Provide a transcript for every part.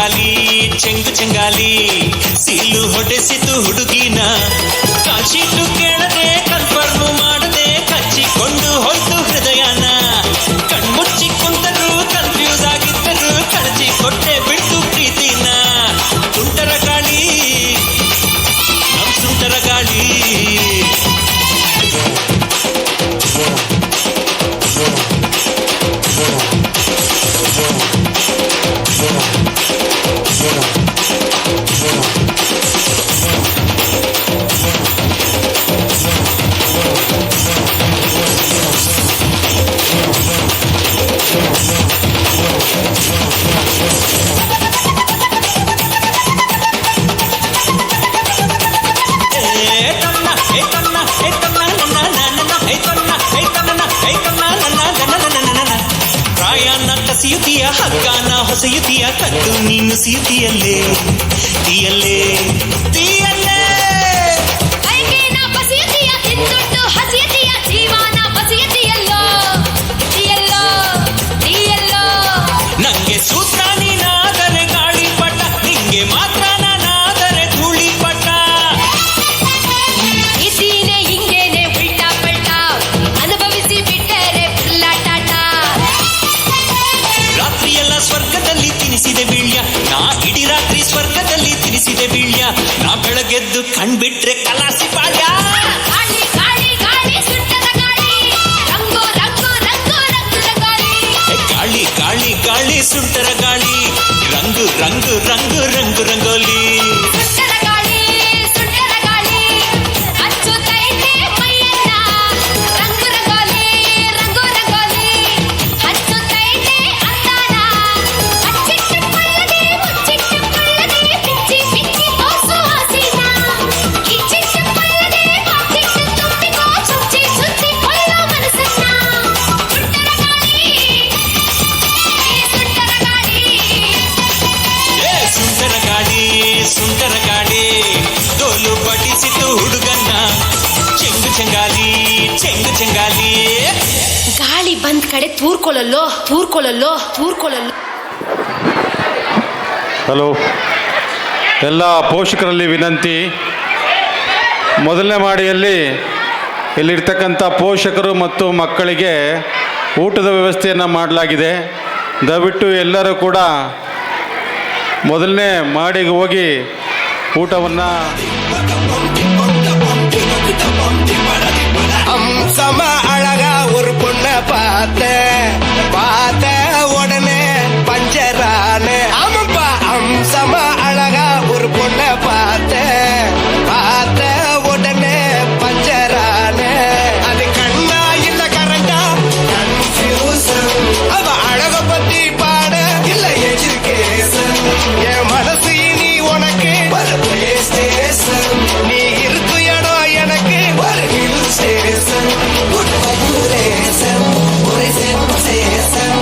ಚೆಂಗಾಲಿ Chengu ಚೆಂಗಾಲಿ seal ಹೊಡೆಸಿತು ಹುಡುಗಿನ ಕಾಶೀಟು ಕೇಳದೆ confirm ಮಾಡದೆ ಕಚ್ಚಿಕೊಂಡು ಹೋಯ್ತು ಹೃದಯನ ಕಣ್ಮುಚ್ಚಿ ಕುಂತರು ಕನ್ಫ್ಯೂಸ್ ಆಗಿದ್ದರು ಕಳಚಿ ಕೊಟ್ಟೆ ಬಿಟ್ಟು ಪ್ರೀತಿನ ಸುಂಟರ ಗಾಳಿ ನಮ್ ಸುಂಟರ ಗಾಳಿ ಸಿಯುತಿಯ ಹಗ್ಗಾನ ಹೊಸೆಯುತಿಯ ಕದ್ದು ನೀನು ಸಿಯುತಿಯಲ್ಲೇ ತೀಯಲ್ಲೇ ತೀಯಲ್ಲೇ ನಂಗೆ ಸೂತ್ರ ನೀನಾದರೆ ಗಾಳಿ ಪಟ ನಿಂಗೆ ಮಾತ್ರ ನಾನಾದರೆ ಧೂಳಿ ಪಟ ಹಿಂಗೇನೆ ಉಲ್ಟಾ ಪಲ್ಟಾ ಅನುಭವಿಸಿ ಬಿಟ್ಟರೆ ಟಾಟ ರಾತ್ರಿಯೆಲ್ಲ ಸ್ವರ್ಗದಲ್ಲಿ ತಿನಿಸಿದೆ ಬೀಳ್ಯ ನಾ ಇಡೀ ರಾತ್ರಿ ಸ್ವರ್ಗದಲ್ಲಿ ತಿನಿಸಿದೆ ಬೀಳ್ಯ ನಾ ಬೆಳಗೆದ್ದು ಕಣ್ಬಿಟ್ರೆ ಕಲಾಸಿ ಪಾಳ್ಯ ಗಾಳಿ ಗಾಳಿ ಗಾಳಿ ಸುಟ್ಟದ ಗಾಳಿ ರಂಗು ರಂಗು ರಂಗು ರಂಗುದ ಗಾಳಿ ಗಾಳಿ ಗಾಳಿ ಗಾಳಿ ಸುಂಟರ ಗಾಳಿ ರಂಗು ರಂಗು ರಂಗು ರಂಗು ರಂಗೋಲಿ ಸುಟ್ಟದ ಗಾಳಿ ಹಚ್ಚುತ್ತೈತೆ ಮೈಯನ್ನ ರಂಗು ರಂಗೋಲಿ ರಂಗು ರಂಗೋಲಿ ಹಚ್ಚುತ್ತೈತೆ ಅಂದಾನ ಹಚ್ಚಿಟ್ಟು ಕೊಳ್ಳದೆ ಮುಚ್ಚಿಟ್ಟು ಕೊಳ್ಳದೆ ಬಿಚ್ಚಿ ಬಿಚ್ಚಿ ತೋರ್ಸು ಹಸಿನ ಕಿಚ್ಚಿಟ್ಟು ಕೊಳ್ಳದೆ ಬಾಚಿಟ್ಟು ತುಂಬಿಕೋ ಚುಚ್ಚಿ ಚುಚ್ಚಿ ಕೊಳ್ಳೋ ಮನಸ್ಸನ್ನ ಸುಟ್ಟದ ಗಾಳಿ ಸುಂಟರ ಗಾಳಿ ಸುಂಟರ ಗಾಳಿ ಡೋಲು ಬಡಿಸಿತು ಹುಡುಗನ್ನ ಚೆಂಗು ಚೆಂಗಾಲಿ ಚೆಂಗು ಚೆಂಗಾಲಿ ಗಾಳಿ ಬಂದ್ ಕಡೆ ತೂರ್ಕೊಳ್ಳಲ್ಲೋ ಹಲೋ, ಎಲ್ಲ ಪೋಷಕರಲ್ಲಿ ವಿನಂತಿ. ಮೊದಲನೇ ಮಾಡಿಯಲ್ಲಿ ಇಲ್ಲಿರ್ತಕ್ಕಂಥ ಪೋಷಕರು ಮತ್ತು ಮಕ್ಕಳಿಗೆ ಊಟದ ವ್ಯವಸ್ಥೆಯನ್ನು ಮಾಡಲಾಗಿದೆ. ದಯವಿಟ್ಟು ಎಲ್ಲರೂ ಕೂಡ ಮೊದಲನೇ ಮಾಡಿಗೆ ಹೋಗಿ ಊಟವನ್ನು அம்சம அழகா ஒரு பொண்ண பார்த்த உடனே பஞ்சரான ஆமாப்பா அம்சம அழகா ஒரு பொண்ண பார்த்த உடனே பஞ்சரான அது கண்ணா இல்ல கரண்டா கன்ஃபியூசன் அவ அழக பத்தி பாட இல்ல எஜுகேஷன் என் மனசு நீ உனக்கு பிளே ஸ்டேஷன் நீ இருக்கு இடம் எனக்கு ஒரு ஹில் ஸ்டேஷன் ஒரு சென்சேஷன்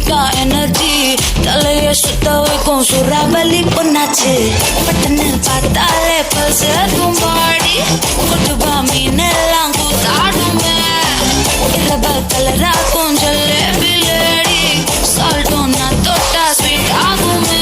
única energy. தலைய சுத்த வைக்கும் சுறாவலி பொண்ணாச்சு. பட்டன பார்த்தாலே பல்ஸ் ஏத்தும் பாடி. கொட்டுபா மீனெல்லாம் கூத்தாடுமே. இரவ கலராக்கும் ஜலேபி லேடி. சால்ட்டும் நான் தொட்டா ஸ்வீட் ஆகுமே.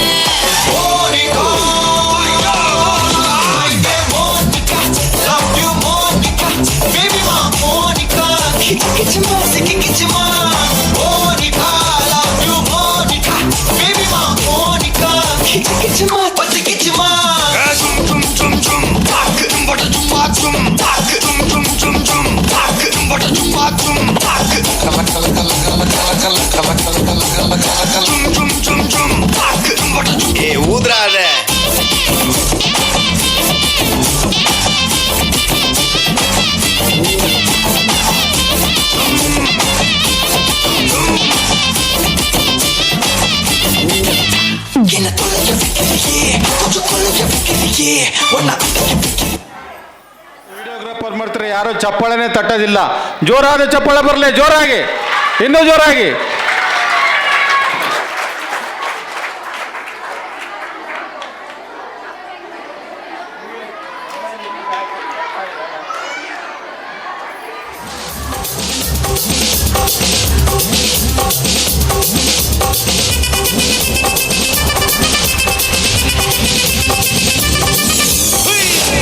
ஊதுறாத என்ன தொலைய வைக்கிறியே கொஞ்சம் கொலைய வைக்கிறியே ஒன்னா ವಿಡಿಯೋಗ್ರಾಫರ್ ಮಾಡ್ತಾರೆ, ಯಾರು ಚಪ್ಪಾಳೆನೇ ತಟ್ಟೋದಿಲ್ಲ. ಜೋರಾದ ಚಪ್ಪಾಳೆ ಬರಲಿ, ಜೋರಾಗಿ, ಇನ್ನೂ ಜೋರಾಗಿ.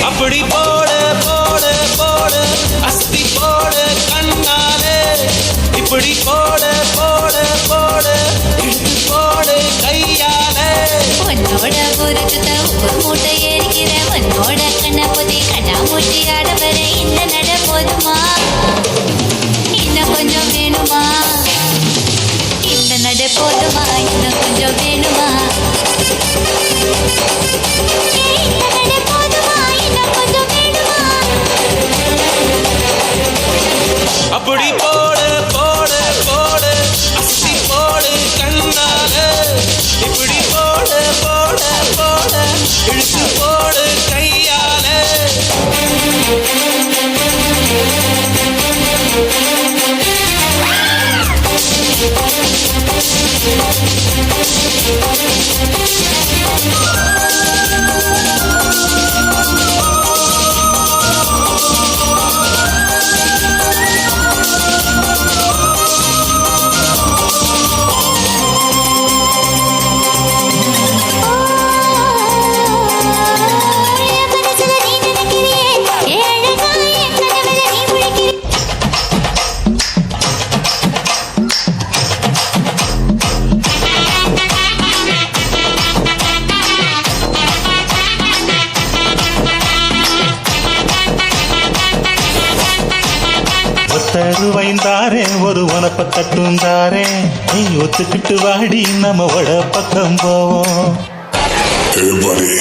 அப்படி போடு போடு போடு அஸ்தி போடு கண்ணாலே, இப்படி போடு போடு போடு இழுத்து போடு கையாலே. உன்னோட பொருத்தத்தை ஒரு மூட்டை ஏறிக்கிற உன்னோட கண்ண பொதி கண்ணா மூட்டி ஆட வர இந்த நட போதுமா, இன்னும் கொஞ்சம் வேணுமா, இந்த நட போதுமா, இன்னும் கொஞ்சம் வேணுமா, இந்த நட போதுமா, இன்னும் கொஞ்சம் வேணுமா. அப்படி போடு போடு போடு அஸ்தி போடு கண்ணாலே, இப்படி போடு போடு போடு இழுத்து போடு கையாலே. தருவைந்தாரே ஒரு உனப்ப தட்டுந்தாரே, நீ ஒத்துக்கிட்டு வாடி நம்ம வட பக்கம் போவோம். Hey buddy,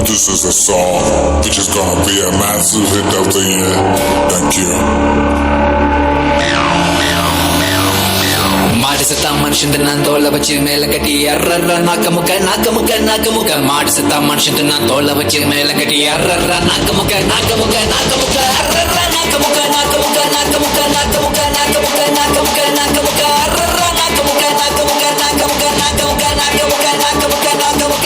this is a song which is gonna be a massive hit of the year. Thank you. ಮಾಡಿಸುತ್ತ ಮನುಷ್ಯಂದು ನಾನು ತೋಳ ಬಚ್ಚಿ ಮೇಲೆ ಕಟ್ಟಿ ಅರ್ರರ್ರ ನಾಕ ಮುಖ ನಾಕ ಮುಖ ನಾಕ ಮುಖ ಮಾಡಿಸುತ್ತ ಮನುಷ್ಯಂದು ನಾನು ತೋಳ ಬಚ್ಚಿ ಮೇಲೆ ಕಟ್ಟಿ ಅರ್ರರ್ರ ನಾಕ ಮುಖ ನಾಕ ಮುಖ ನಾಕ ಮುಖ ಅರ್ರರ್ರ ನಾಕ ಮುಖ ನಾಕ ಮುಖ ನಾಕ ಮುಖ ನಾಕ ಮುಖ ನಾಕ ಮುಖ ನಾಕ ಮುಖ ನಾಕ ಮುಖ ಅರ್ರರ್ರ ನಾಕ ಮುಖ ನಾಕ ಮುಖ ನಾಕ ಮುಖ ನಾಕ ಮುಖ ನಾಕ ಮುಖ ನಾಕ ಮುಖ ನಾಕ ಮುಖ.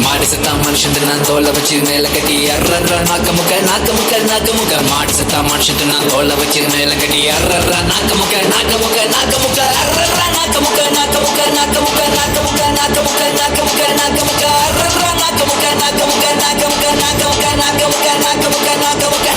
ಮಾಡಿಸುತ್ತ ಮನುಷ್ಯಂದು ನಾನು ತೋಳ ಬಚ್ಚಿ ಮೇಲೆ ಕಟ್ಟಿ ಅರ್ರರ್ರ ನಾಕ ಮುಖ ನಾಕ ಮುಖ ನಾಕ ಮುಖ ಮಾಡಿಸುತ್ತ ಮನುಷ್ಯಂದು ನಾನು ತೋಳ ಬಚ್ಚಿ ಮೇಲೆ ಕಟ್ಟಿ ಅರ್ರರ್ರ ನಾಕ ಮುಖ ನಾಕ ಮುಖ ನಾಕ ಮುಖ ಅರ್ರರ್ರ ನಾಕ ಮುಖ ನಾಕ ಮುಖ ನಾಕ ಮುಖ ನಾಕ ಮುಖ ನಾಕ ಮುಖ ನಾಕ ಮುಖ ನಾಕ ಮುಖ ಅರ್ರರ್ರ ನಾಕ ಮುಖ ನಾಕ ಮುಖ ನಾಕ ಮುಖ ನಾಕ ಮುಖ ನಾಕ ಮುಖ ನಾಕ ಮುಖ ನಾಕ ಮುಖ.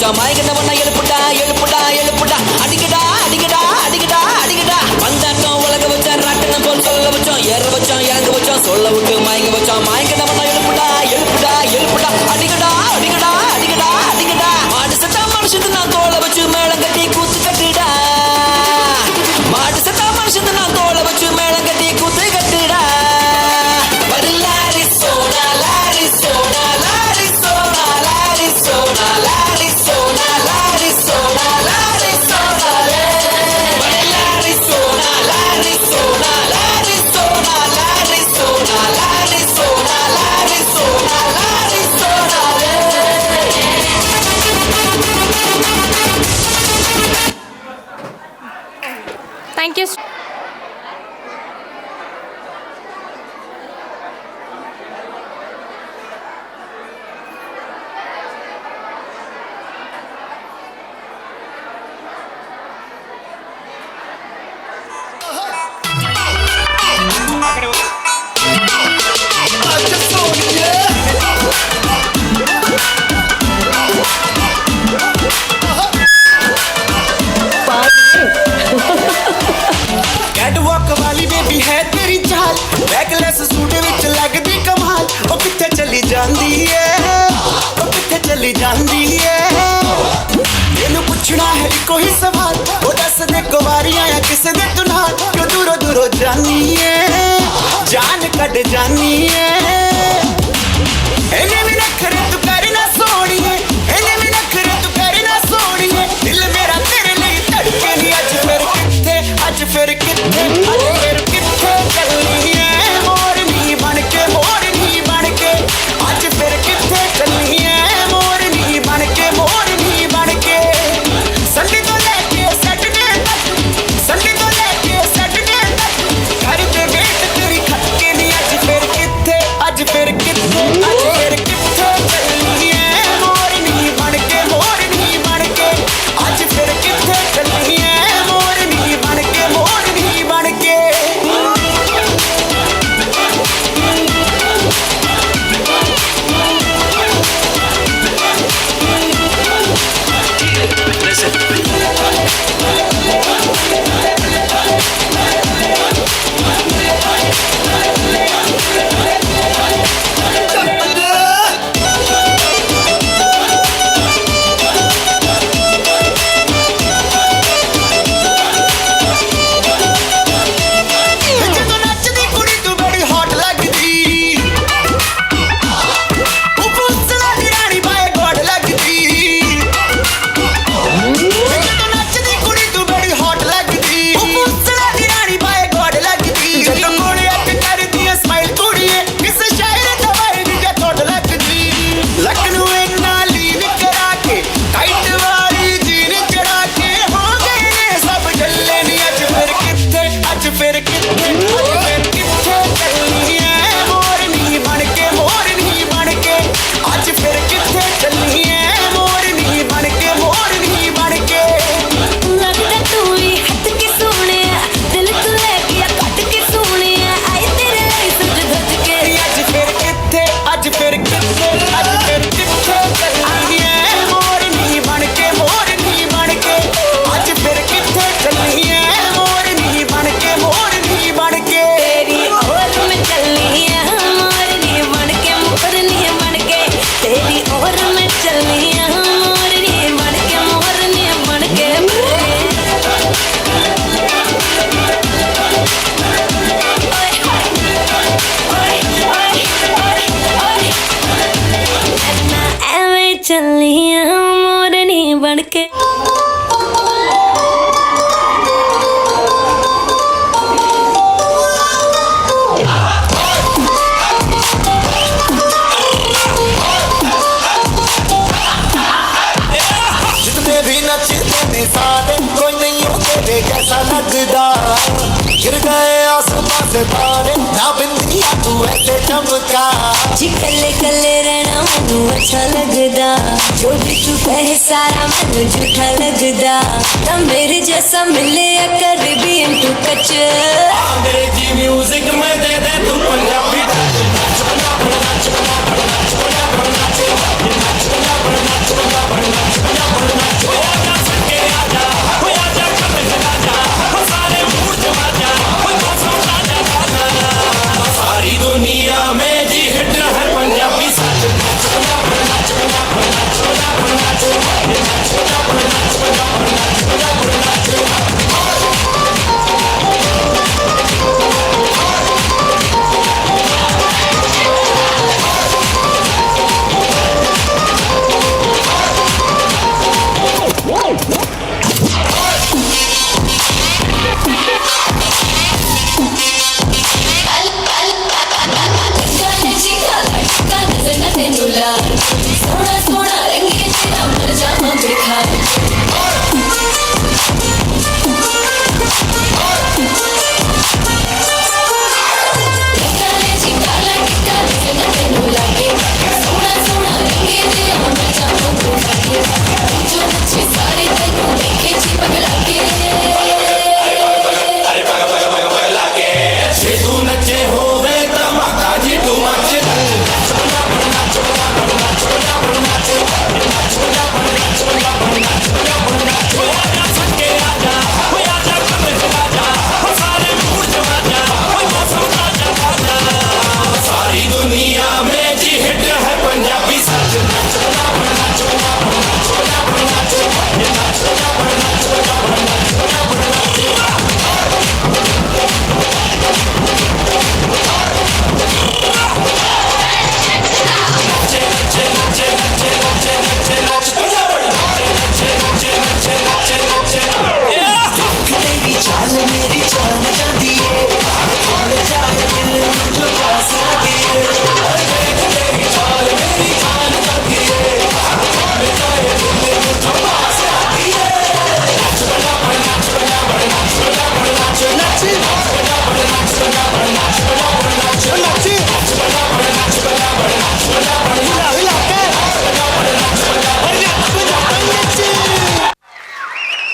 வச்சான் மயங்கினவன எழுப்புடா எழுப்புடா எழுப்புடா அடிக்கடா அடிக்கடா அடிக்கடா அடிக்கடா வந்தாட்டம் உலக வச்சான் ராட்டனம் போல் சொல்ல வச்சோம் ஏற வச்சோம் இறங்க வச்சோம் சொல்ல விட்டு மயங்க வச்சோம் மயங்கினவன எழுப்புடா எழுப்புடா எழுப்புடா அடிக்கடா அடிக்கடா அடிக்கடா அடிக்கடா மாடு சத்தா மனுஷத்து நான் தோலை வச்சு மேளம் கட்டி கூத்து கட்டுடா மாடு சத்தா மனுஷத்து நான் தோலை வச்சு மேளம் கட்டி கூத்து கட்டுடா L'arizona, l'Arizona, l'Arizona, l'Arizona, l'Arizona, l'Arizona, l'Arizona, l'Arizona, l'Arizona, l'Arizona, l'Arizona, l'Arizona, l'Arizona, l'Arizona. Thank you. Catwalk वाली बेबी है तेरी चाल बैकलेस सूट विच लगदी कमाल ओ किथे चली जांदी है ओ किथे चली जांदी है तेनू पुछना है इको ही सवाल ओ दस दे कुवारी आया किसे दे तू नाल क्यों दूरों दूरों जानी है जान कट जानी है एने भी नखरे तू करना सोनिए एने भी नखरे तू करना सोनिए दिल मेरा तेरे लिए धड़के नहीं अज फिर किथे अज फिर किथे अज फिर किथे चलनी है मोरनी बन के अज फिर किथे चलनी है मोरनी बन के संडे तो लेके सैटरडे तक संडे तो लेके सैटरडे तक घर दे वेट तेरी खटके नहीं अज फिर किथे अज फिर किथे चलनी है मोरनी बन के अज फिर किथे चलनी है मोरनी बन के ਜਦੋਂ ਨੱਚਦੀ ਕੁੜੀ ਤੂੰ ਬੜੀ ਹੌਟ ਲੱਗਦੀ ਉਹ ਪੁੱਛਣਾ ਦੀ ਰਾਣੀ ਬਾਏ ਗੋਡ ਲੱਗਦੀ ਜਦੋਂ ਨੱਚਦੀ ਕੁੜੀ ਤੂੰ ਬੜੀ ਹੌਟ ਲੱਗਦੀ ਉਹ ਪੁੱਛਣਾ ਦੀ ਰਾਣੀ ਬਾਏ ਗੋਡ ਲੱਗਦੀ ਜਦੋਂ ਕੋਲੇ ਅੱਖ ਕਰਦੀ ਐ ਸਮਾਈਲ ਕੁੜੀਏ ਕਿਸੇ ਸ਼ਾਇਰ ਦਾ ਵਾਈ ਦੀ ਜੇ ਥੋੜ ਲੱਗਦੀ ਲੱਕ ਨੂੰ ਇੰਨਾ ਲੀਨ ਕਰਾ ਕੇ ਟਾਈਟ ਵਾਲੀ ਜੀਨ ਚੜਾ ਕੇ ਹੋ ਗਏ ਨੇ ਸਭ ਜੱਲੇ ਨੀ ਅੱਜ ਫਿਰ ਕਿੱਥੇ ਚੱਲਣੀ ਐ ਮੋਰਨੀ ਬਣ ਕੇ ਅੱਜ ਫਿਰ ਕਿੱਥੇ ਚੱਲਣੀ ਐ ਮੋਰਨੀ ਬਣ ਕੇ ਲੱਗਦਾ ਤੂੰ ਵੀ ਹੱਥ ਕੇ ਸੋਹਣਿਆ ਦਿਲ ਤੋਂ ਲੈ ਗਿਆ ਕੱਟ ਕੇ ਸੋਹਣਿਆ ਆਏ ਤੇਰੇ ਲਈ ਸੱਜ ਧੱਜ ਕੇ ਅੱਜ ਫਿਰ ਕਿੱਥੇ ਚੱਲਣੀ ਐ ਮੋਰਨੀ ਬਣ ਕੇ ਅੱਜ ਫਿਰ ਕਿੱਥੇ ਚੱਲਣੀ ਐ ਮੋਰਨੀ ਬਣ ਕੇ ਤੇਰੀ ਔਰ ਮੈਂ ਚੱਲੀ ਆ ਮੋਰਨੀ ਬਣ ਕੇ ਤੇਰੀ ਔਰ ਮੈਂ ਚੱਲੀ ਆ ਮੋਰਨੀ ਬਣ ਕੇ ਮੈਂ ਐਵੇਂ ਚੱਲੀ ਆ ਮੋਰਨੀ ਬਣ ਕੇ जितने भी नचते थे सारे कोई नहीं तेरे जैसा लगदा गिर गए आसमां से तारे ना बिंदिया तू ऐसे चमका जी कल्ले कल्ले रहना मैनू अच्छा लगदा जो भी तू कहे सारा मैनू झूठा लगदा ना मेरे जैसा मिले करीबियन तू कच अंग्रेजी म्यूजिक में दे दे तू पंजाबी नाच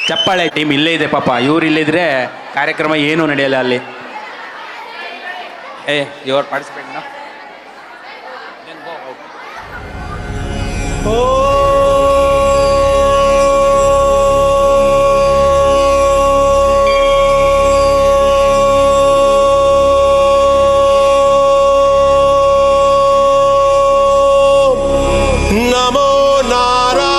ಚಪ್ಪಾಳೆ ಟೀಮ್ ಇಲ್ಲೇ ಇದೆ ಪಾಪ. ಇವ್ರು ಇಲ್ಲಿದ್ರೆ ಕಾರ್ಯಕ್ರಮ ಏನೂ ನಡೆಯಲ್ಲ ಅಲ್ಲಿ. ಯುವರ್ ಪಾರ್ಟಿಸಿಪೇಟ್ ನಾ. ನಮೋ ನಾರಾಯಣಾಯ.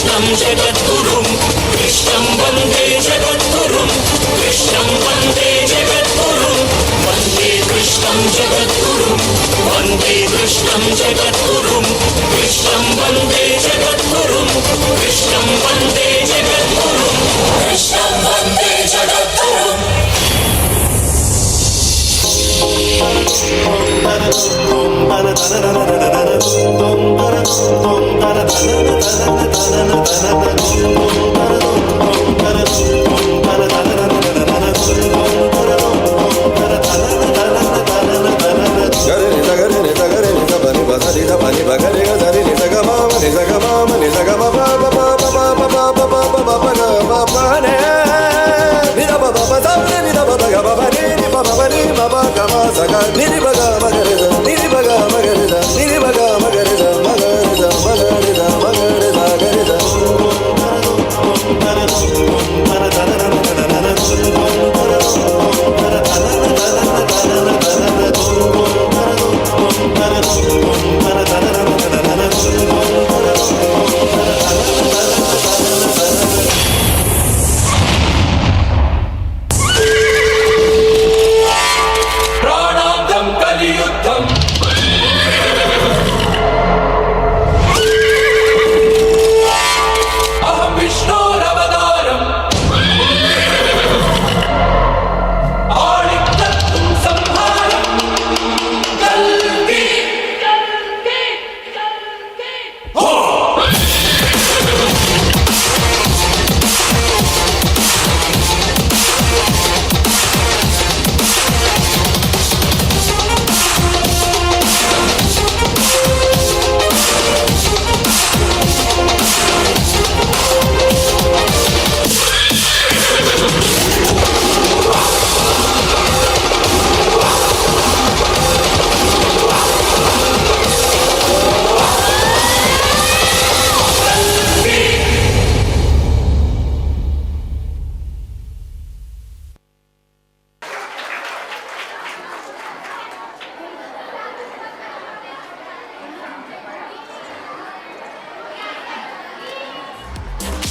कृष्णं जगद्गुरुं कृष्णं वन्दे जगद्गुरुं कृष्णं वन्दे जगद्गुरुं वन्दे कृष्णं जगद्गुरुं वन्दे कृष्णं जगद्गुरुं कृष्णं वन्दे जगद्गुरुं कृष्णं वन्दे जगद्गुरुं कृष्णं वन्दे जगद्गुरुं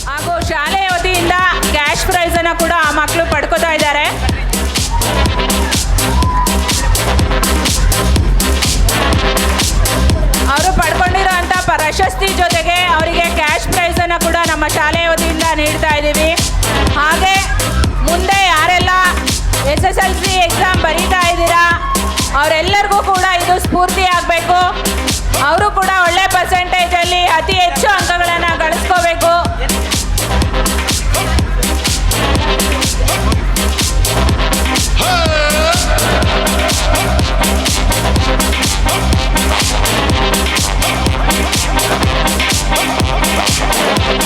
ಹಾಗೂ ಶಾಲೆಯ ವತಿಯಿಂದ ಕ್ಯಾಶ್ ಪ್ರೈಸ್ ಅನ್ನು ಕೂಡ ಆ ಮಕ್ಕಳು ಪಡ್ಕೋತಾ ಇದ್ದಾರೆ. ಅವರು ಪಡ್ಕೊಂಡಿರೋಂಥ ಪ್ರಶಸ್ತಿ ಜೊತೆಗೆ ಅವರಿಗೆ ಕ್ಯಾಶ್ ಪ್ರೈಸ್ ಅನ್ನು ಕೂಡ ನಮ್ಮ ಶಾಲೆಯ ವತಿಯಿಂದ ನೀಡ್ತಾ ಇದ್ದೀವಿ. ಹಾಗೆ ಮುಂದೆ ಯಾರೆಲ್ಲ SSLC ಎಕ್ಸಾಮ್ ಬರೀತಾ ಇದ್ದೀರಾ ಅವರೆಲ್ಲರಿಗೂ ಕೂಡ ಇದು ಸ್ಫೂರ್ತಿ ಆಗಬೇಕು. ಅವರು ಕೂಡ ಒಳ್ಳೆ ಪರ್ಸೆಂಟೇಜಲ್ಲಿ ಅತಿ ಹೆಚ್ಚು ಅಂಕಗಳನ್ನು ಗಳಿಸ್ಕೋಬೇಕು.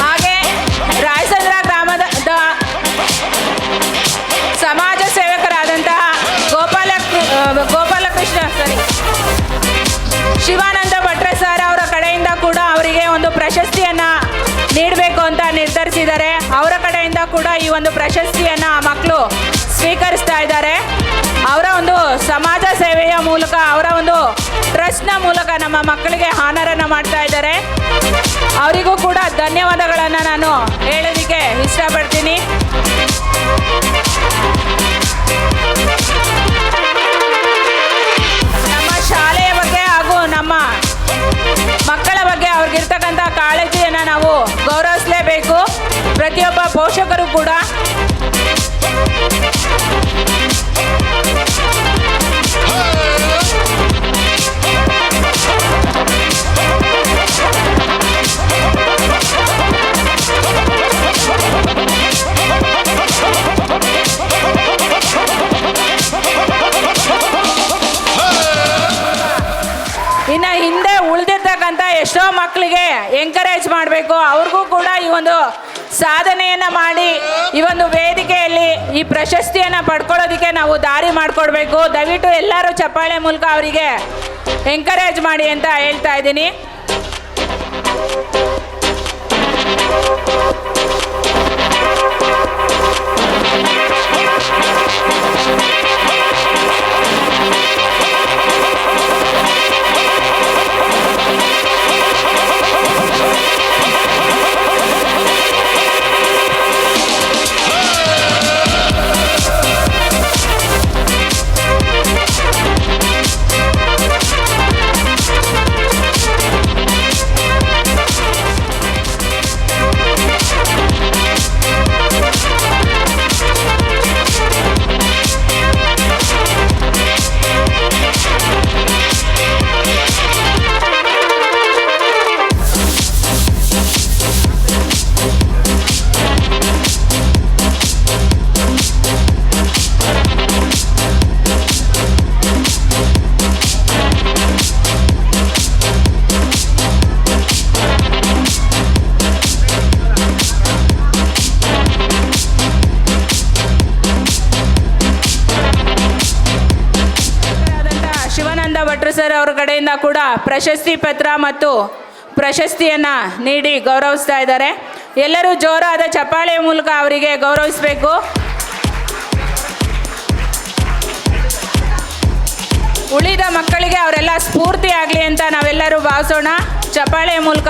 ಹಾಗೆ ರಾಯಚಂದ್ರ ಗ್ರಾಮದ ಸಮಾಜ ಸೇವಕರಾದಂತಹ ಶಿವಾನಂದ ಭಟ್ರೆ ಸರ್ ಅವರ ಕಡೆಯಿಂದ ಕೂಡ ಅವರಿಗೆ ಒಂದು ಪ್ರಶಸ್ತಿಯನ್ನು ನೀಡಬೇಕು ಅಂತ ನಿರ್ಧರಿಸಿದ್ದಾರೆ. ಅವರ ಕಡೆಯಿಂದ ಕೂಡ ಈ ಒಂದು ಪ್ರಶಸ್ತಿಯನ್ನು ಮಕ್ಕಳು ಸ್ವೀಕರಿಸ್ತಾ ಇದ್ದಾರೆ. ಅವರ ಒಂದು ಸಮಾಜ ಸೇವೆಯ ಮೂಲಕ ಅವರ ಒಂದು ಟ್ರಸ್ಟ್ನ ಮೂಲಕ ನಮ್ಮ ಮಕ್ಕಳಿಗೆ ಆನರನ್ನು ಮಾಡ್ತಾ ಇದ್ದಾರೆ. ಅವರಿಗೂ ಕೂಡ ಧನ್ಯವಾದಗಳನ್ನು ನಾನು ಹೇಳೋದಕ್ಕೆ ಇಷ್ಟಪಡ್ತೀನಿ. ನಮ್ಮ ಶಾಲೆಯ ಬಗ್ಗೆ ಹಾಗೂ ನಮ್ಮ ಮಕ್ಕಳ ಬಗ್ಗೆ ಅವ್ರಿಗಿರ್ತಕ್ಕಂಥ ಕಾಳಜಿಯನ್ನು ನಾವು ಗೌರವಿಸಲೇಬೇಕು. ಪ್ರತಿಯೊಬ್ಬ ಪೋಷಕರು ಕೂಡ ಇನ್ನು ಹಿಂದೆ ಉಳಿದಿರ್ತಕ್ಕಂಥ ಎಷ್ಟೋ ಮಕ್ಕಳಿಗೆ ಎಂಕರೇಜ್ ಮಾಡಬೇಕು. ಅವ್ರಿಗೂ ಕೂಡ ಈ ಒಂದು ಸಾಧನೆಯನ್ನು ಮಾಡಿ ಈ ಒಂದು ವೇದಿಕೆಯಲ್ಲಿ ಈ ಪ್ರಶಸ್ತಿಯನ್ನು ಪಡ್ಕೊಳ್ಳೋದಕ್ಕೆ ನಾವು ದಾರಿ ಮಾಡಿಕೊಡ್ಬೇಕು. ದಯವಿಟ್ಟು ಎಲ್ಲರೂ ಚಪ್ಪಾಳೆ ಮೂಲಕ ಅವರಿಗೆ ಎಂಕರೇಜ್ ಮಾಡಿ ಅಂತ ಹೇಳ್ತಾ ಇದ್ದೀನಿ. ಕಡೆಯಿಂದ ಕೂಡ ಪ್ರಶಸ್ತಿ ಪತ್ರ ಮತ್ತು ಪ್ರಶಸ್ತಿಯನ್ನು ನೀಡಿ ಗೌರವಿಸ್ತಾ ಇದ್ದಾರೆ. ಎಲ್ಲರೂ ಜೋರಾದ ಚಪ್ಪಾಳೆಯ ಮೂಲಕ ಅವರಿಗೆ ಗೌರವಿಸಬೇಕು. ಉಳಿದ ಮಕ್ಕಳಿಗೆ ಅವರೆಲ್ಲ ಸ್ಫೂರ್ತಿ ಆಗಲಿ ಅಂತ ನಾವೆಲ್ಲರೂ ಭಾವಿಸೋಣ ಚಪ್ಪಾಳೆಯ ಮೂಲಕ.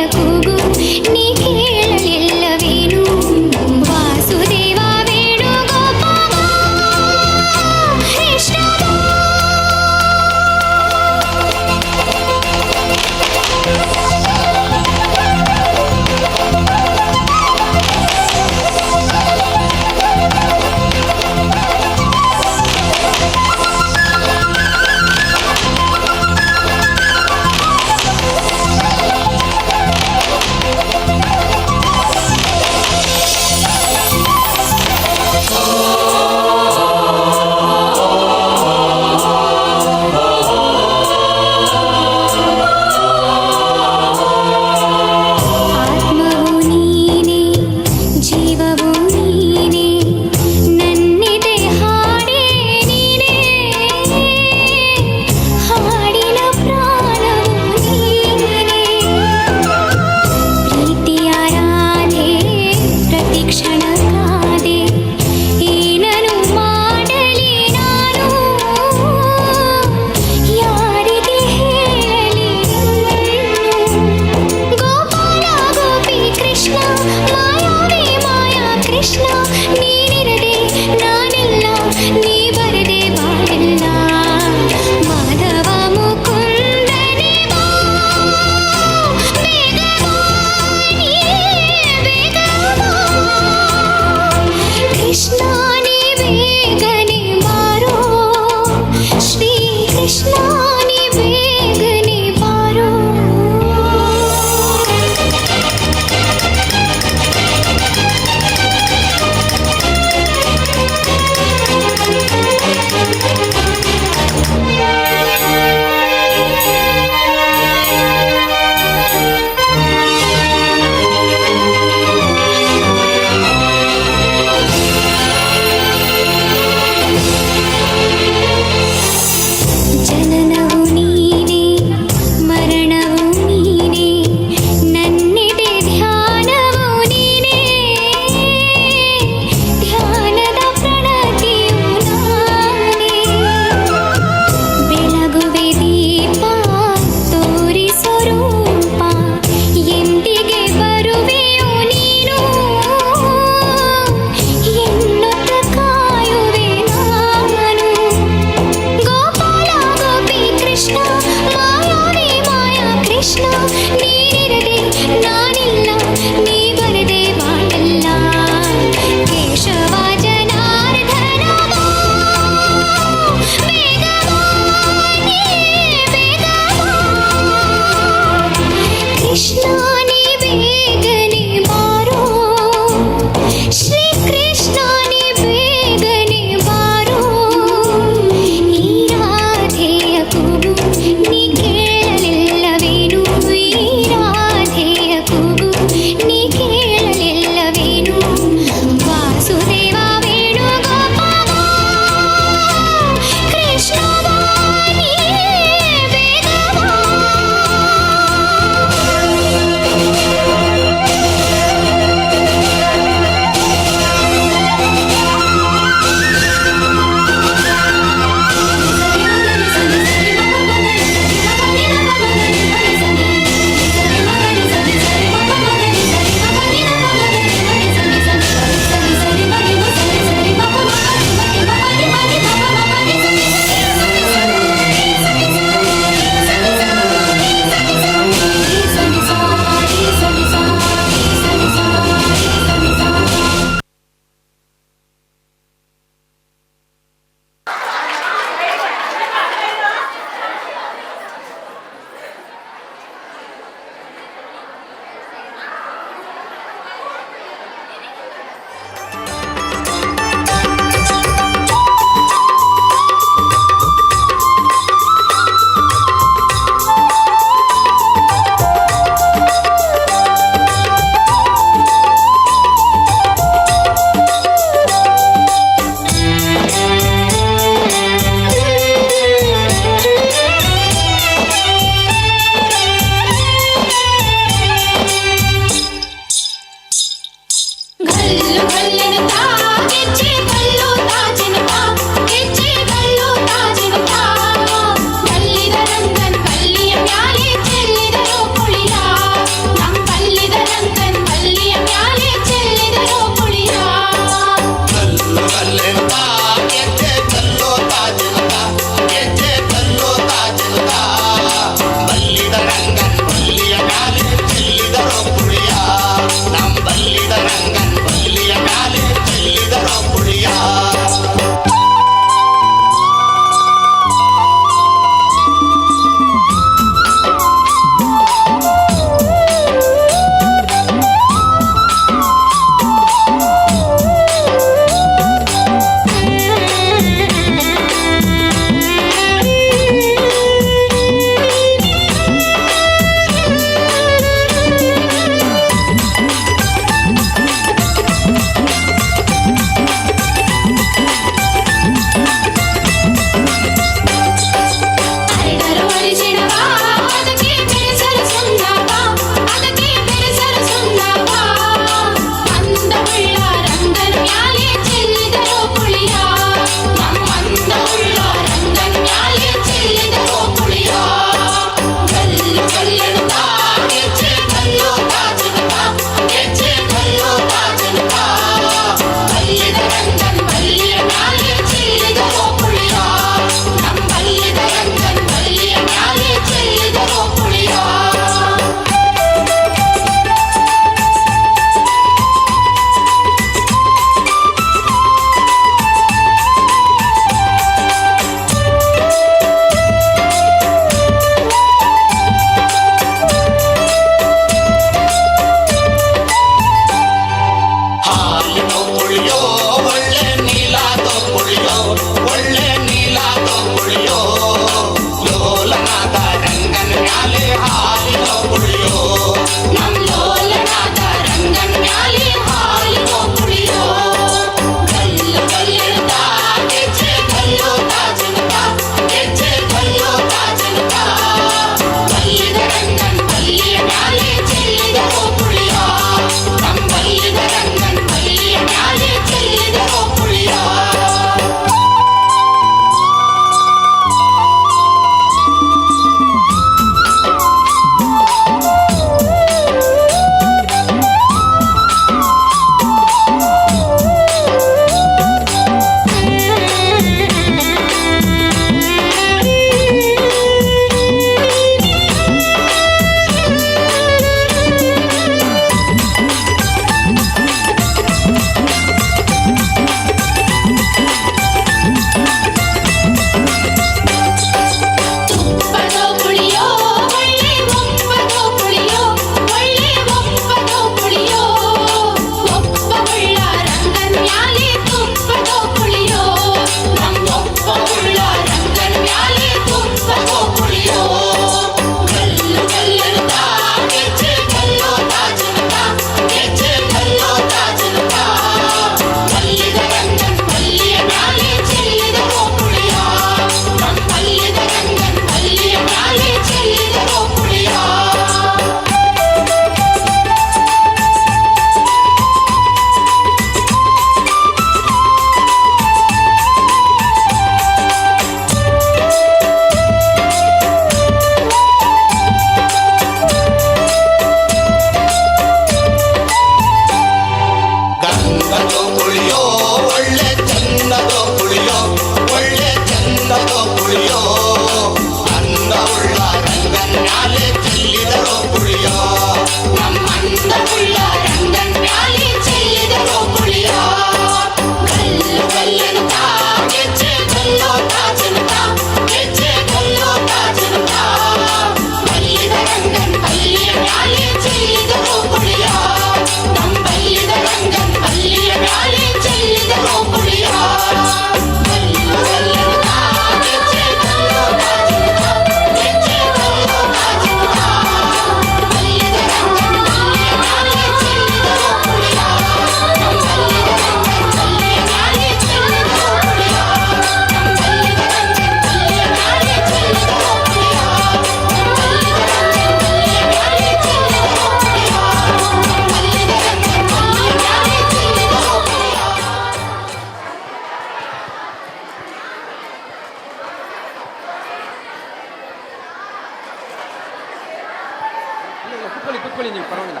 ಕೂತ್ಕೊಳ್ಳಿ ನೀವು ಪರವಾಗಿಲ್ಲ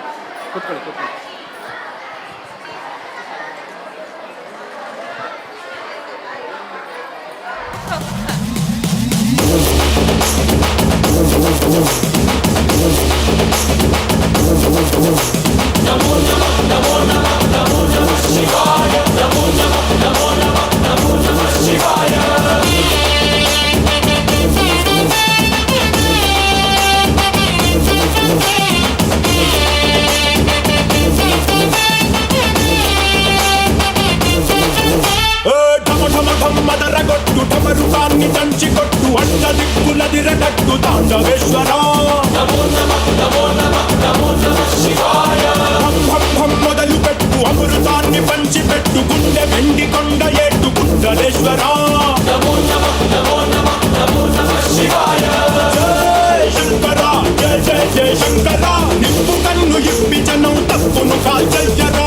ಕೂತ್ಕೊಳ್ಳಿ. మదరగొట్టు ఠమరుకాన్ని దంచికొట్టు అడ్డ దిక్కులదిరగట్టు తాండవేశ్వర మొదలు పెట్టు అమృతాన్ని పంచిపెట్టు గుండె వెండి కొండ ఏట్టు గుండలేశ్వర శంకర జయ జయ జయ శంకర నిప్పు కన్ను ఇప్పి జనం తప్పును కాల్చయ్యరా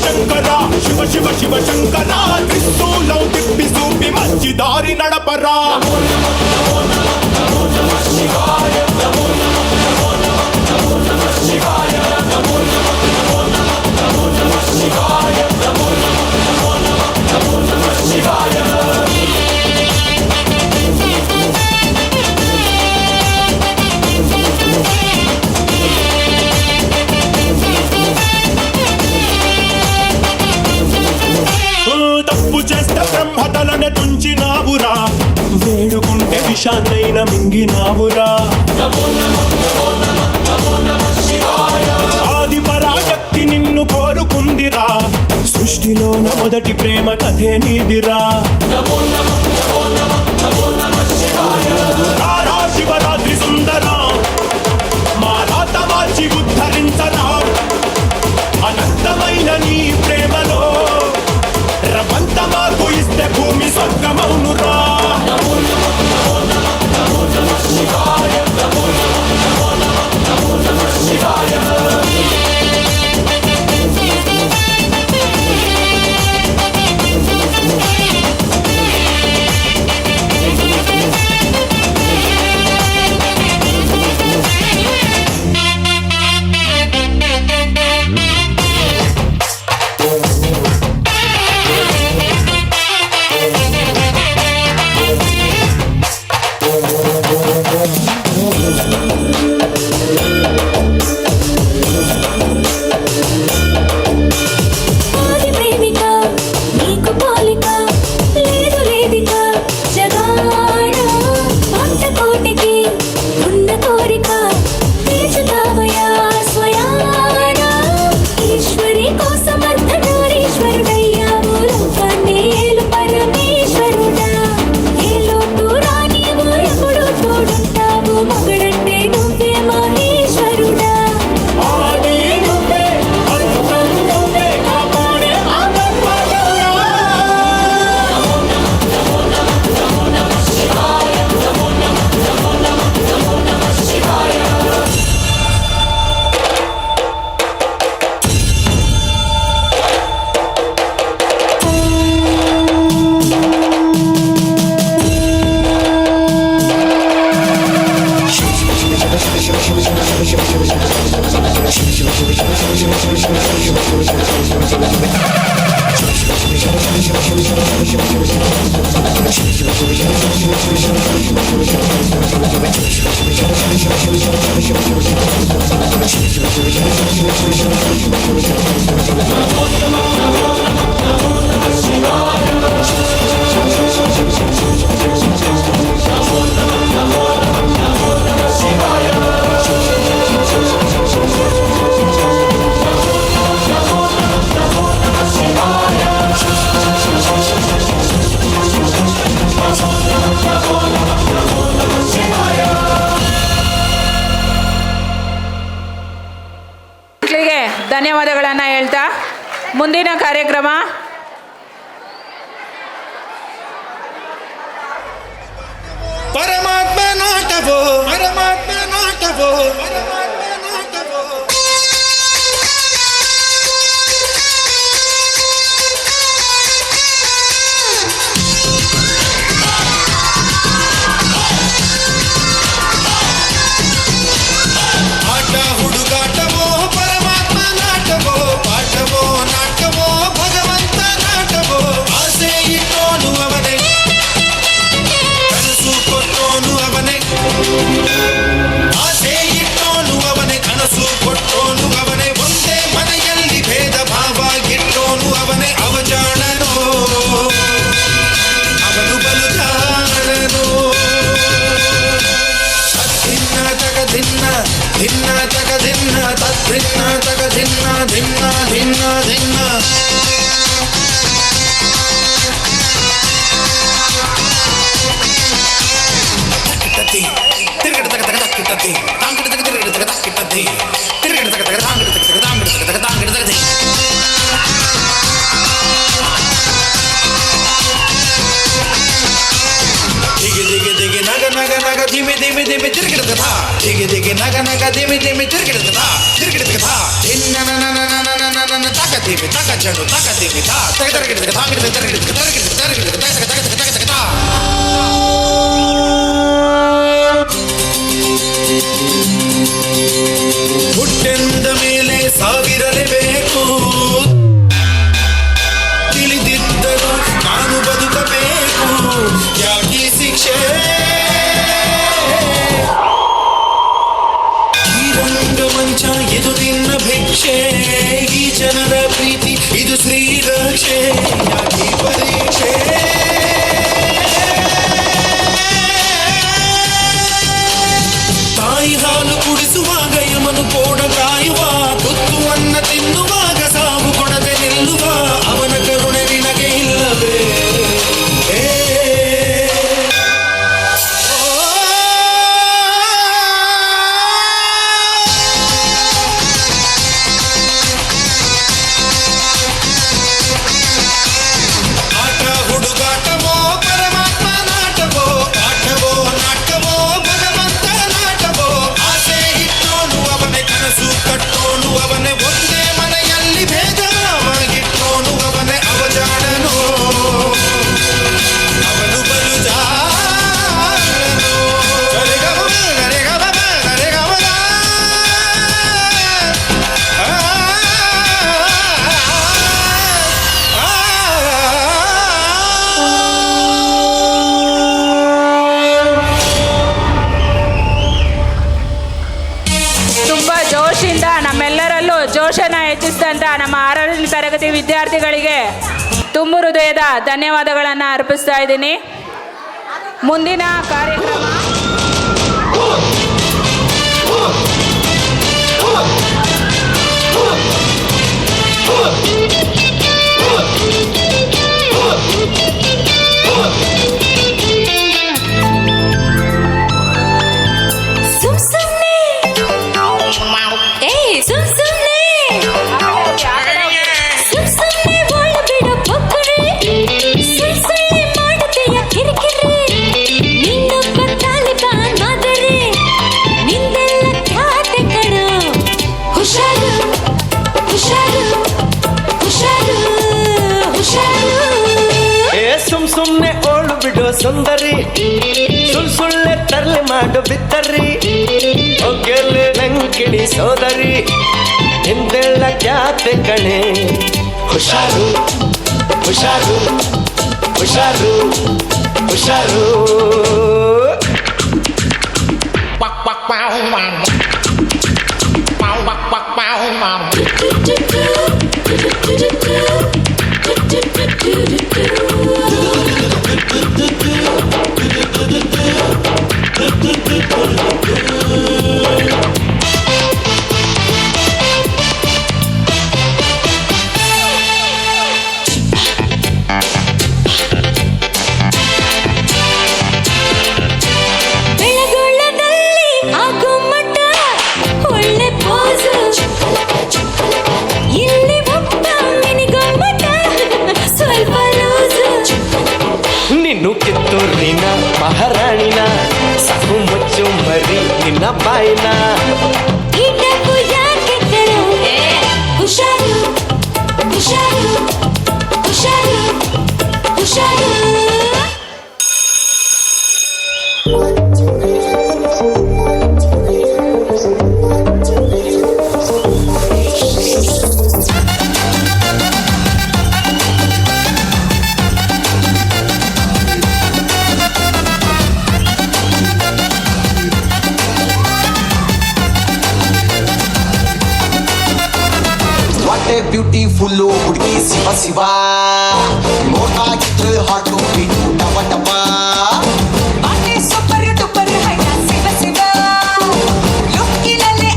శంకర శివ శివ శివ శంకర త్రిశూలం తిప్పి చూపి మంచి దారి నడపరా తప్పు చేస్తే బ్రహ్మతలనే తుంచినావురా వేడుకుంటే విషాన్నైన మింగినావురా ఆది పరాశక్తి నిన్ను కోరుకుందిరా సృష్టిలోన మొదటి ప్రేమ కథే నీదిరా శివరాత్రి సుందరా మా రాత మార్చి ఉద్ధరించరా అనంతమైన నీ ప్రేమలో రవంత మార్పు ఇస్తే భూమి స్వర్గమౌనురా ಧನ್ಯವಾದಗಳನ್ನು ಹೇಳ್ತಾ ಮುಂದಿನ ಕಾರ್ಯಕ್ರಮ ಪರಮಾತ್ಮ ನಾಟವೋ ಪರಮಾತ್ಮ ನಾಟವೋ ಆಟ ಧಿನ್ನ ತಗ ಧಿನ್ನ ತದ್ಧಿನ್ನ ತಗ ಧಿನ್ನ ಧಿನ್ನ ಧಿನ್ನ ಧಿನ್ನ ತಿರುಗಡ ತಗ ತಗ ತಕ್ಕಿಟ್ಟತಿ ತಾಂಗಿಡ ತಗ ತಿರುಗಡ ತಗ ತಕ್ಕಿಟ್ಟತಿ ತಿರುಗಡ ತಗ ತಗ ತಾಂಗಿಡ ತಗ ತಗ ತಾಂಗಿಡ ತಗ ತಗ ತಾಂಗಿಡ ತಗತಿ ದಿಗಿ ದಿಗಿ ದಿಗಿ ನಗ ನಗ ನಗ ಧಿಮಿ ಧಿಮಿ ಧಿಮಿ ತಿರುಗಿಡ ತಗ ದಿಗಿ ದಿಗಿ ನಗ ನಗ ಧಿಮಿ ಧಿಮಿ ತಿರುಗಿಡ ತಗ ತಿರುಗಿಡ ತಗ ಧಿನ್ನ ನನ ನನ ನನ ನನ ತಗ ಧಿಮಿ ತಗ ಜಡು ತಗ ಧಿಮಿ ತಾ ತಗ ತಿರುಗಿಡ ತಗ ತಾಂಗಿಡ ತಗ ತಿರುಗಿಡ ತಗ ತಿರುಗಿಡ ತಗ ತಿರುಗಿಡ ತಗ ತಗ ತಗ ತಗ ತಗ ತಗ ಹುಟ್ಟೆಂದ ಮೇಲೆ ಸಾವಿರಲೇಬೇಕು ತಿಳಿದಿದ್ದರೂ ನಾನು ಬದುಕಬೇಕು ಯಾಕೆ ಶಿಕ್ಷೆ ಈ ರಂಗಮಂಚ ಇದು ನಿನ್ನ ಭಿಕ್ಷೆ ಈ ಜನರ ಪ್ರೀತಿ ಇದು ಶ್ರೀರಕ್ಷೆ ಯಾಕೆ ಪರೀಕ್ಷೆ ತಾಯಿ ಹಾಲು ಕುಡಿಸುವಾಗ ಯಮನು ಕೋಡ ಕಾಯುವ ತುತ್ತುವನ್ನ ತಿನ್ನುವಾಗ ಸಾವು ಕೊಡದೆ ನಿಲ್ಲುವ ಅವನ ಕರುಣೆ ನಿನಗೆ ಇಲ್ಲವೇ ಆಟ ಹುಡುಗಾಟವೋ ಪರಮಾತ್ಮ ನಾಟವೋ ಆಟವೋ ನಾಟವೋ ಭಗವಂತ ನಾಟವೋ ಆಸೆ ಇಟ್ಟೋನು ಅವನೇ ಕನಸು ಕಟ್ಟೋನು ಅವನೇ ಒಂದೇ ಮನೆಯಲ್ಲಿ ಭೇದವಾಗಿಟ್ಟೋನು ಅವನೇ ಅವಜಾಡನು ಅವನು ಬಲು ಜಾಣನು ಗರೆಗಮ ಗರೆಗಮ ಗರೆಗಮ ತುಂಬ ಜೋಶಿಂದ ನಮ್ಮೆಲ್ಲರಲ್ಲೂ ಜೋಶನ್ನು ಹೆಚ್ಚಿಸಿದಂಥ ನಮ್ಮ 6ನೇ ತರಗತಿ ವಿದ್ಯಾರ್ಥಿಗಳಿಗೆ ತುಂಬ ಹೃದಯದ ಧನ್ಯವಾದಗಳನ್ನು ಅರ್ಪಿಸ್ತಾ ಇದ್ದೀನಿ. ಮುಂದಿನ ಕಾರ್ಯಕ್ರಮ ಸುಮ್ ಸುಮ್ನೆ ಸುಮ್ ಸುಮ್ನೆ ಸುಮ್ ಸುಮ್ನೆ ಬಾಳ ಬಿಡ ಬಕ್ಕರೆ ಸುಮ್ ಸುಮ್ನೆ ಮಾಡುತ್ತೆಯ ಕಿರಿಕಿರಿ ನಿನ್ನೊಬ್ಬ ತಾಲಿಬಾನ್ ಮಾದರಿ ನಿಂದೆಲ್ಲ ಖ್ಯಾತೆ ಕಣೋ ಹುಷಾರು ಹುಷಾರು ಹುಷಾರು ಹುಷಾರು ಸುಮ್ ಸುಮ್ನೆ ಓಳು ಬಿಡು ಸುಂದರಿ ಸುಳ್ಳೆ ತರ್ಲೆ ಮಾಡು ಬಿತ್ತರಿ ಒಗ್ಗೆಲೆ ನಂಗಿಡಿ ಸೋದರಿ ಹಿಂದೆಲ್ಲ ಖ್ಯಾತೆ ಕಣೆ ಹುಷಾರು ಹುಷಾರು ಹುಷಾರು ಹುಷಾರು ಬೆಳಗೊಳ್ಳದಲ್ಲಿ ಆಗೋ ಮಟ್ಟ ಒಳ್ಳೆ ಪೋಸು ಇಲ್ಲಿ ಒಬ್ಬ ಮಿನಿಗೋ ಮಟ್ಟ ಸ್ವಲ್ಪ ಲೂಸು ನಿನ್ನು ಕಿತ್ತೂರಿನ ಮಹಾರಾಣಿನ ಸಾಕು ಮುಚ್ಚು ಮರಿ ನಿನ್ನ ಬಾಯಿನ ಇಡಕ್ಕೂ ಯಾಕೆ ಕಣೋ ಹುಷಾರು ಹುಷಾರು ಹುಷಾರು ಹುಷಾರು ಬ್ಯೂಟಿಫುಲ್ ಹುಡುಗಿ ಶಿವ ಶಿವ ನೋಡ್ತಾಗಿದ್ರೆ ಹಾಟು ಬೀಟು ಟಪ ಟಪ ಸೂಪರ್ ಡೂಪರ್ ಹೈಟ ಶಿವ ಶಿವ ಲುಕ್ಕಿನಲ್ಲಿ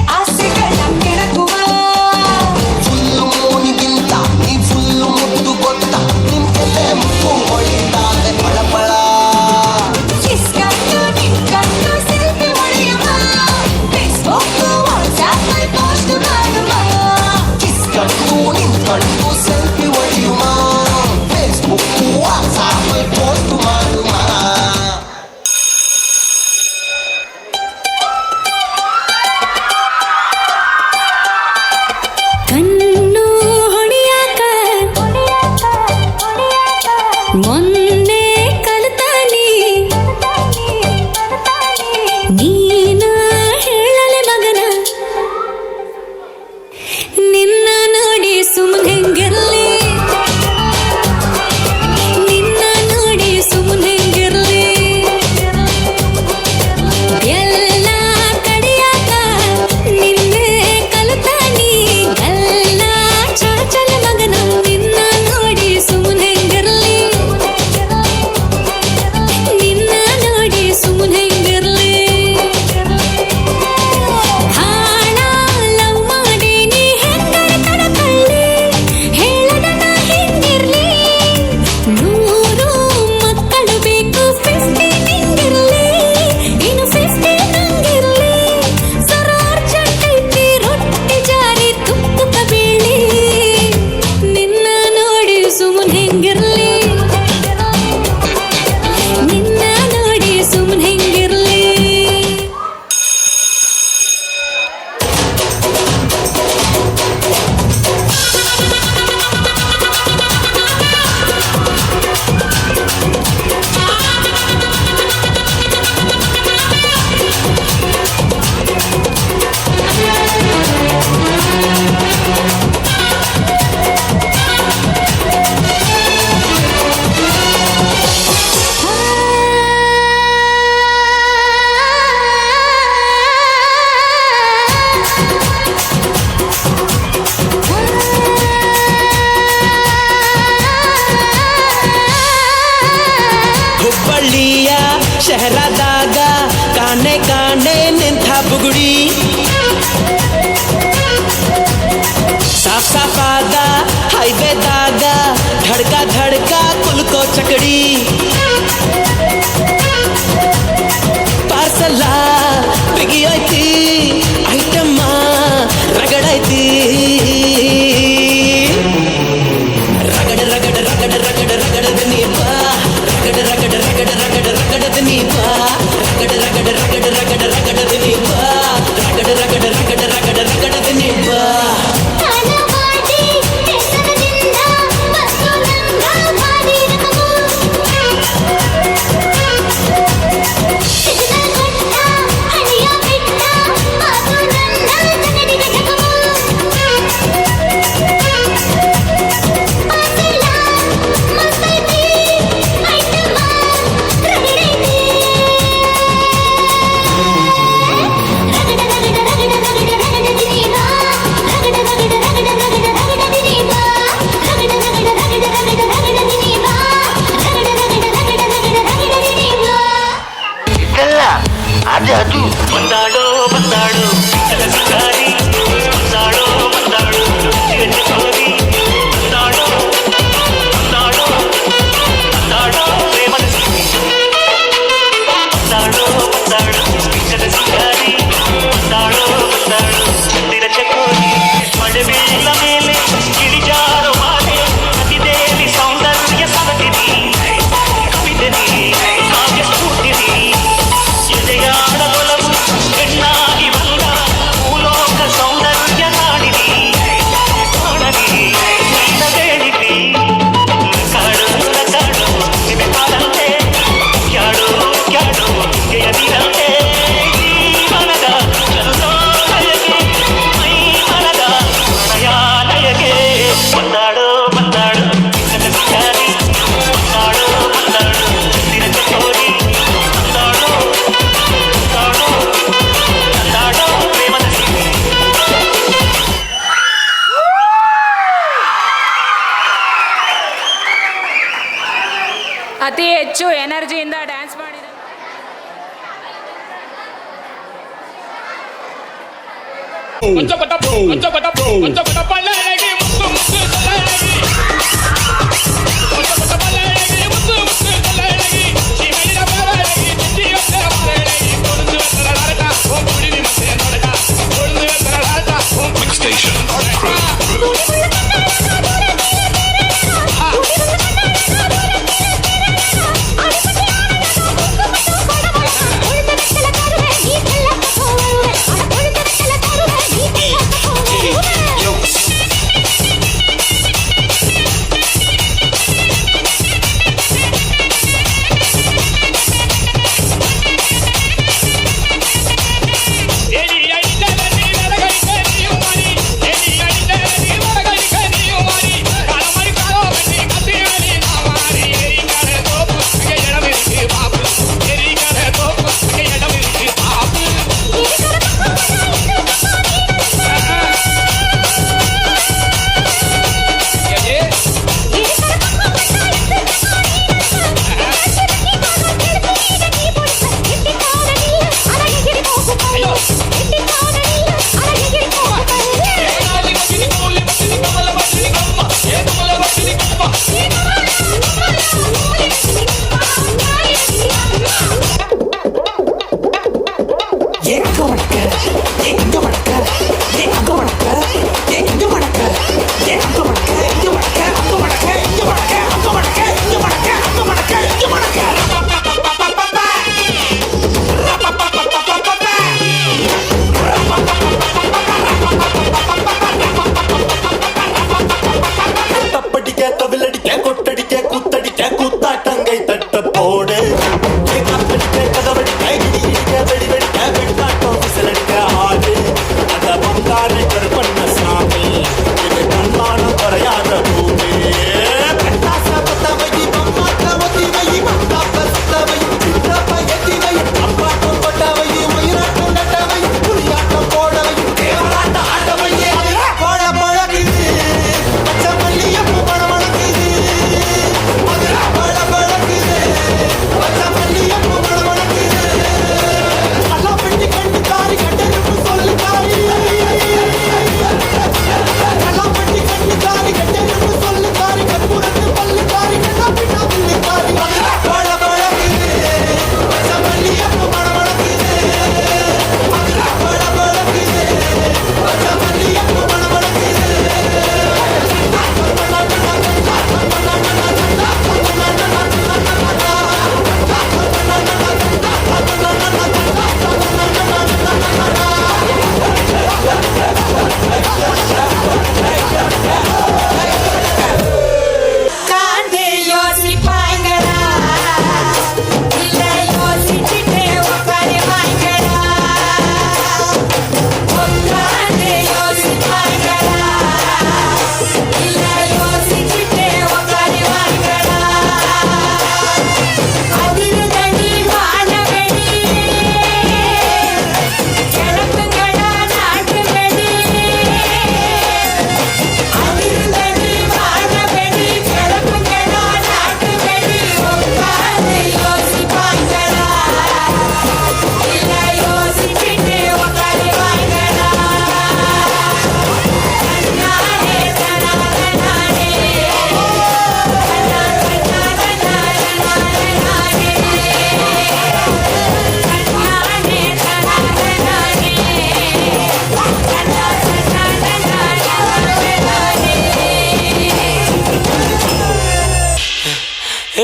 ಮೊನ್ನೆ ಕಲಿತಾನಿ ನೀನ ಹೇಳಲೆ ಮಗನ ನಿನ್ನ ನೋಡಿ ಸುಮ್ಮನೆಂಗಿರ್ಲಿ ನಿನ್ನ ನೋಡಿ ಸುಮ್ಮನೆಂಗಿರ್ಲಿ ಎಲ್ಲ ಕಡಿಯಾಕ ನಿನ್ನೆ ಕಲಿತಾನಿ ಎಲ್ಲ ಚಾಚಲ ಮಗನ ನಿನ್ನ ನೋಡಿ ಸುಮ್ಮನೆಂಗಿರ್ಲಿ ನಿನ್ನ ನೋಡಿ ಸುಮ್ಮನೆಂಗಿರ್ಲಿ ಹಾಳ ಲವ್ ಮಾಡಿ ನೀ ಹೆಂಗರ ಕಡಕಳ್ಳಿ ಹೇಳದ ನಾ ಹಿಂಗಿರ್ಲಿ 100 ಮಕ್ಕಳು ಬೇಕು 50 ನಿಂಗಿರ್ಲಿ ಇನ್ನು 50 ನಂಗಿರ್ಲಿ ಸರಾರ್ ಚಟ್ಟೈತಿ ರೊಟ್ಟಿ ಜಾರಿ ತುಪ್ಪಕ ಬೀಳಿ ನಿನ್ನ ನೋಡಿ ಸುಮ್ಮನೆಂಗಿರ್ಲಿ ನಿನ್ನ ನೋಡಿ ಸುಮ್ಮನೆಂಗಿರ್ಲಿ ಹುಬ್ಬಳ್ಳಿಯ ಶಹರದಾಗ ಕಾಣೆ ಕಾಣೆ ನಿಂತ ಬುಗುಡಿ ಸಾಫ್ ಸಾಫಾದ ಹೈವೇದಾಗ ಧಡ್ಕ ಧಡ್ಕ ಕುಲ್ಕೋ ಚಕಡಿ ಪಾರ್ಸಲ ಬಿಗಿಯೈತಿ ಐಟಮ್ಮ ರಗಡೈತಿ ರಗಡ ರಗಡ ರಗಡ ರಗಡ ರಗಡದ ನೀಪ ರಗಡ ರಗಡ ರಗಡ ರಗಡ ರಗಡದ ನೀಪ ರಗಡ ರಗಡ ರಗಡ ರಗಡ ರಗಡದ ನೀಪ ರಗಡ ರಗಡ ರಗಡ ರಗಡ ರಗಡದ ನೀಪ ಅನವಾದಿ ಹೆಸರದಿಂದ ಬಸ್ಸು ನಂಗ ಬಾಡಿ ರಕಮು ಸಿಗದ ಕೊಟ್ಟ ಹಣಿಯ ಬಿಟ್ಟ ಅದು ನನ್ನ ತಗಡಿಗ ಜಗಮು ಪಾಸಲ ಮಸ್ತೈತಿ ಐಟಮ್ಮ ರಗಡೈತಿ ರಗಡ ರಗಡ ರಗಡ ರಗಡ ರಗಡ ದಿನೀವ ರಗಡ ರಗಡ ರಗಡ ರಗಡ ರಗಡ ದಿನೀವ ರಗಡ ರಗಡ ರಗಡ ರಗಡ ರಗಡ ದಿನೀವ ರಗಡ ರಗಡ ರಗಡ ರಗಡ ರಗಡ ದಿನೀವ ಬಂದಾಡೋ ಬಂದಾಡೋ ಕೆಲಸಕಾರಿ ಬಂದಾಡೋ ಬಂದಾಡೋ ಚಿಗಚಕೋರಿ ಬಂದಾಡೋ ಬಂದಾಡೋ ಬಂದಾಡೋ ಪ್ರೇಮದ ಬಂದಾಡೋ ಬಂದಾಡೋ ಕೆಲಸಕಾರಿ ಬಂದಾಡೋ ಬಂದಾಡೋ ತಿರಚಕೋರಿ ಮಡವೆಲ್ಲ ಮೇಲೆ ಇಳಿಜಾರೋ ಮಾಲೆ ಅತಿದೇವಿ ಸೌಂದರ್ಯ ಸವತಿನಿ ಕವಿದನಿ ಕಾವ್ಯ ಸ್ಫೂರ್ತಿನಿ ಎದೆಯಾಡಲೊಲವು ಹೆಣ್ಣಾಗಿ ಬಂದ ಭೂಲೋಕ ಸೌಂದರ್ಯ ನಾಡಿನಿ ಕಾಣಲಿ ನೀನಬೇಡಿನಿ ಕಾಡು ಕಾಡು ನಿಮೆ ಕಾಡಂತೆ ಕ್ಯಾಡು ಕ್ಯಾಡು ಗೆಯದಿರಂತೆ ಜೀವನದ ಚಂದೋದಯಕ್ಕೆ ಮೈ ಮನದ ಪ್ರಣಯಾಲಯಕ್ಕೆ ಬಂದಾಡೋ ಬಂದಾಡು ಕನಸಿಯಾರಿ ಬಂದಾಡೋ ಬಂದಾಡು ತಿರಚಕೋರಿ ಬಂದಾಡೋ ಬಂದಾಡೋ ಬಂದಾಡೋ ಪ್ರೇಮದ ಅತಿ ಹೆಚ್ಚು ಎನರ್ಜಿಯಿಂದ ಡ್ಯಾನ್ಸ್ ಮಾಡಿದ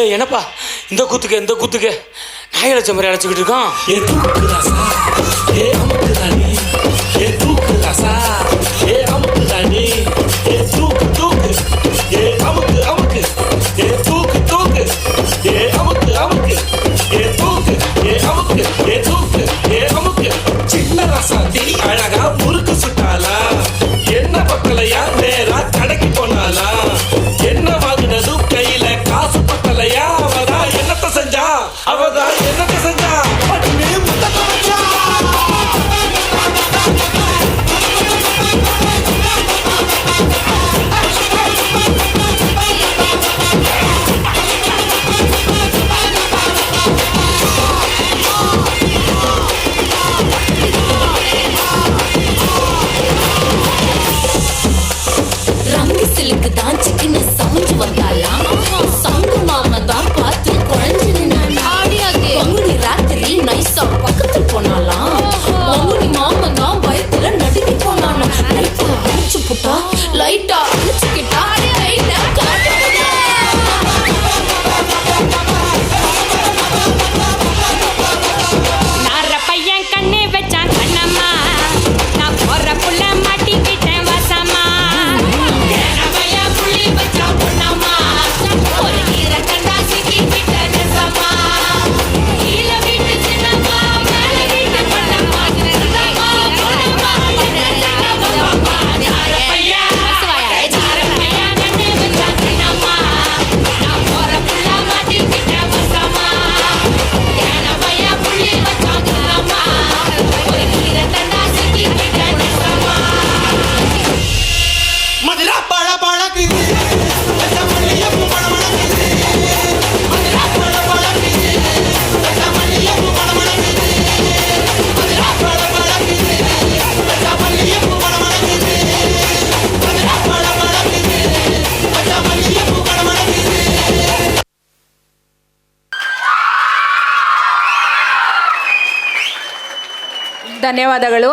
என்னப்பா இந்த குத்துக்கு நாய் அழைச்ச மாதிரி அழைச்சிக்கிட்டு இருக்கான். ஏ தூக்கு ராசா ஏ அமுக்கு ராணி ஏ தூக்கு ராசா ஏ அமுக்கு ராணி ஏ தூக்கு ஏ அமுக்கு ஏ தூக்கு ஏ அமுக்கு ஏ தூக்கு ஏ அமுக்கு சின்ன ராசாத்தி அழகா முறுக்கு சுட்டாளா என்ன பக்கலையா நேரா கடைக்கு போனாலா என்ன வாங்கினதும் கையில காசு பக்கலையா அவதான் என்னத்த செஞ்சா பட்டுனே முத்தத்தை வச்சா. ரங்கு சிலுக்கு தான் சிக்கன சமைஞ்சு வந்தாலாம் சங்கு மாமா தான் பார்த்து குழஞ்சு பங்குனி ராத்திரி நைசா பக்கத்துல போனாலாம் பங்குனி மாமா தான் பயத்துல நடுங்கி போனாலாம் லைட்டா அழிச்சு புட்டா லைட்டா அழிச்சுக்கிட்டா லைட்டா காட்டு நார பையன் கண்ணே வச்சான் கண்ணம்மா நான் போற புள்ள மாட்டிக்கிட்டேன் வாசம்மா பையா புள்ளி வச்சா பொண்ணம்மா ஒரு கீரை கண்டா சிக்கிக்கிட்ட நெசம்மா கீழ வீட்டு சின்னம்மா மேல வீட்டு பொண்ணம்மா பையா கண்ணே வச்சான் கண்ணம்மா நான் போற புள்ள மாட்டிக்கிட்டேன் வாசம்மா பையா புள்ளி வச்சான் கண்ணம்மா ஒரு கீரை கண்டா சிக்கிக்கிட்ட நெசம்மா மதுரா பழ பழக்குது மல்லியப்பூ மணமணக்குது மதுரா பழ பழக்குது மல்லியப்பூ மணமணக்குது மதுரா பழ பழக்குது மல்லியப்பூ மணமணக்குது மதுரா பழ பழக்குது மல்லியப்பூ மணமணக்குது. ಧನ್ಯವಾದಗಳು.